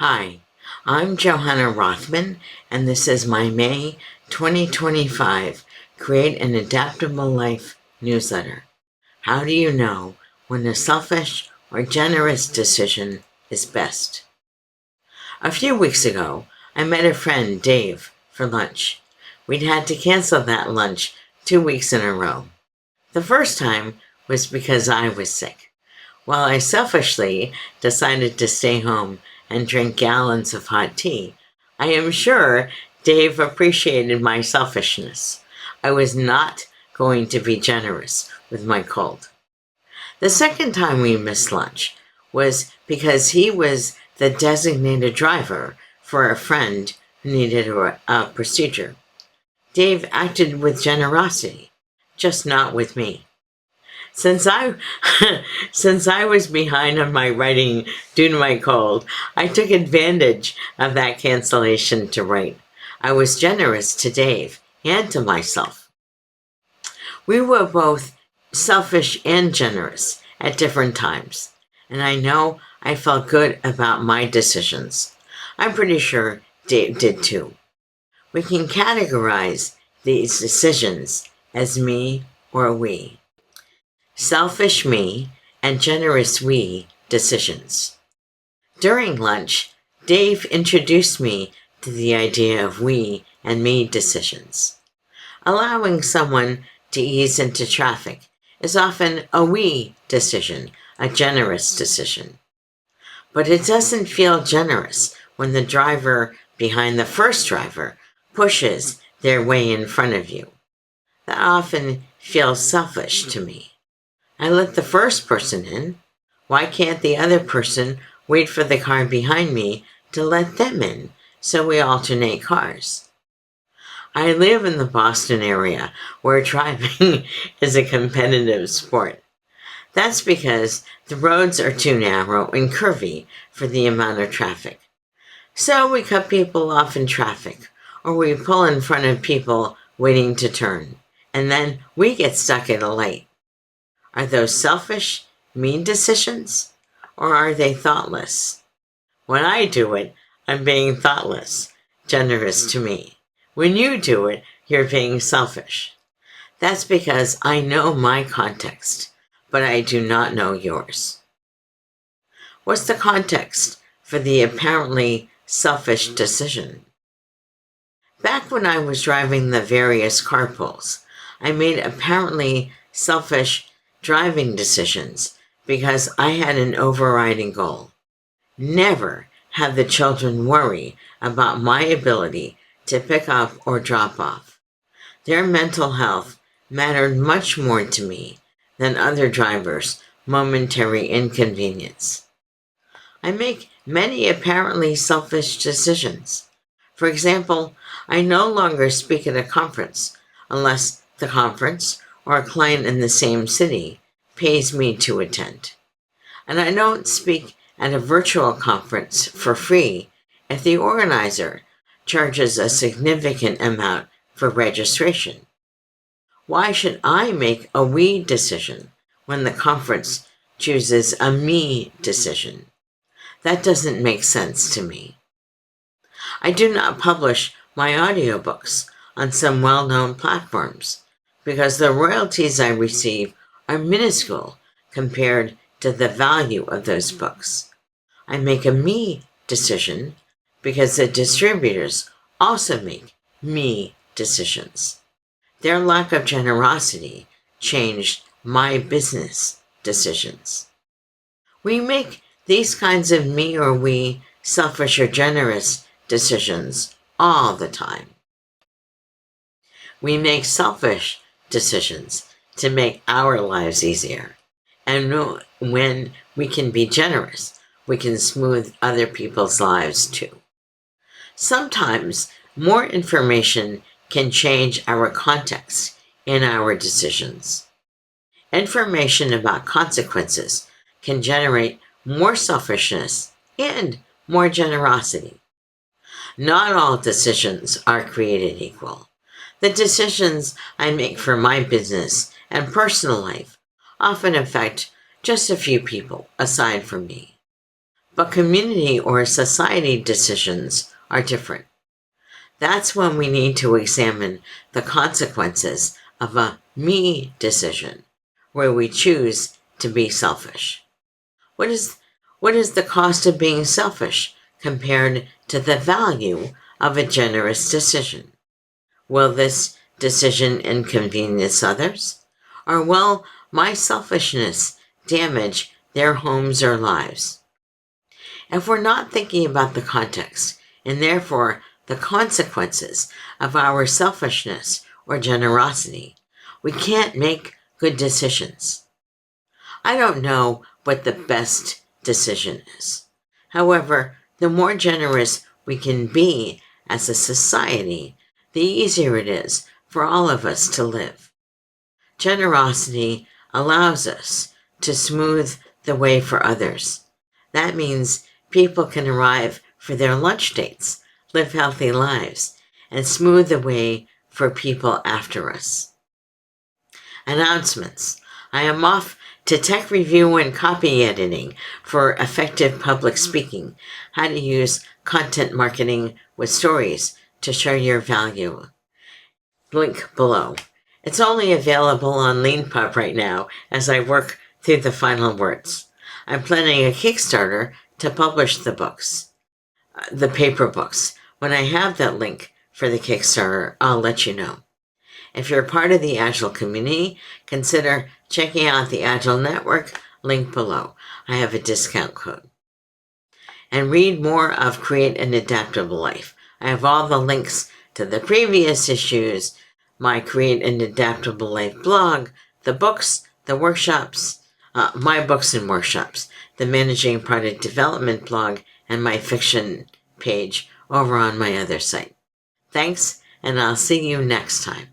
Hi, I'm Johanna Rothman, and this is my May 2025 Create an Adaptable Life newsletter. How do you know when a selfish or generous decision is best? A few weeks ago, I met a friend, Dave, for lunch. We'd had to cancel that lunch 2 weeks in a row. The first time was because I was sick, while I selfishly decided to stay home and drink gallons of hot tea. I am sure Dave appreciated my selfishness. I was not going to be generous with my cold. The second time we missed lunch was because he was the designated driver for a friend who needed a procedure. Dave acted with generosity, just not with me. Since I since I was behind on my writing due to my cold, I took advantage of that cancellation to write. I was generous to Dave and to myself. We were both selfish and generous at different times, and I know I felt good about my decisions. I'm pretty sure Dave did too. We can categorize these decisions as me or we. Selfish me and generous we decisions. During lunch, Dave introduced me to the idea of we and me decisions. Allowing someone to ease into traffic is often a we decision, a generous decision. But it doesn't feel generous when the driver behind the first driver pushes their way in front of you. That often feels selfish to me. I let the first person in. Why can't the other person wait for the car behind me to let them in so we alternate cars? I live in the Boston area where driving is a competitive sport. That's because the roads are too narrow and curvy for the amount of traffic. So we cut people off in traffic, or we pull in front of people waiting to turn, and then we get stuck at a light. Are those selfish, mean decisions? Or are they thoughtless? When I do it, I'm being thoughtless, generous to me. When you do it, you're being selfish. That's because I know my context, but I do not know yours. What's the context for the apparently selfish decision? Back when I was driving the various carpools, I made apparently selfish driving decisions because I had an overriding goal. Never have the children worry about my ability to pick up or drop off. Their mental health mattered much more to me than other drivers' momentary inconvenience. I make many apparently selfish decisions. For example, I no longer speak at a conference unless the conference or a client in the same city pays me to attend. And I don't speak at a virtual conference for free if the organizer charges a significant amount for registration. Why should I make a we decision when the conference chooses a me decision? That doesn't make sense to me. I do not publish my audiobooks on some well-known platforms because the royalties I receive are minuscule compared to the value of those books. I make a me decision because the distributors also make me decisions. Their lack of generosity changed my business decisions. We make these kinds of me or we, selfish or generous decisions all the time. We make selfish decisions to make our lives easier. And when we can be generous, we can smooth other people's lives too. Sometimes more information can change our context in our decisions. Information about consequences can generate more selfishness and more generosity. Not all decisions are created equal. The decisions I make for my business and personal life often affect just a few people aside from me. but community or society decisions are different. That's when we need to examine the consequences of a me decision, where we choose to be selfish. What is the cost of being selfish compared to the value of a generous decision? Will this decision inconvenience others? Or will my selfishness damage their homes or lives? If we're not thinking about the context, and therefore the consequences of our selfishness or generosity, we can't make good decisions. I don't know what the best decision is. However, the more generous we can be as a society, the easier it is for all of us to live. Generosity allows us to smooth the way for others. That means people can arrive for their lunch dates, live healthy lives, and smooth the way for people after us. Announcements. I am off to tech review and copy editing for effective public speaking, how to use content marketing with stories to show your value. Link below. It's only available on LeanPub right now as I work through the final words. I'm planning a Kickstarter to publish the books, the paper books. When I have that link for the Kickstarter, I'll let you know. If you're part of the Agile community, consider checking out the Agile Network, link below. I have a discount code. And read more of Create an Adaptable Life. I have all the links to the previous issues, my Create an Adaptable Life blog, the books, the workshops, my books and workshops, the Managing Product Development blog, and my fiction page over on my other site. Thanks, and I'll see you next time.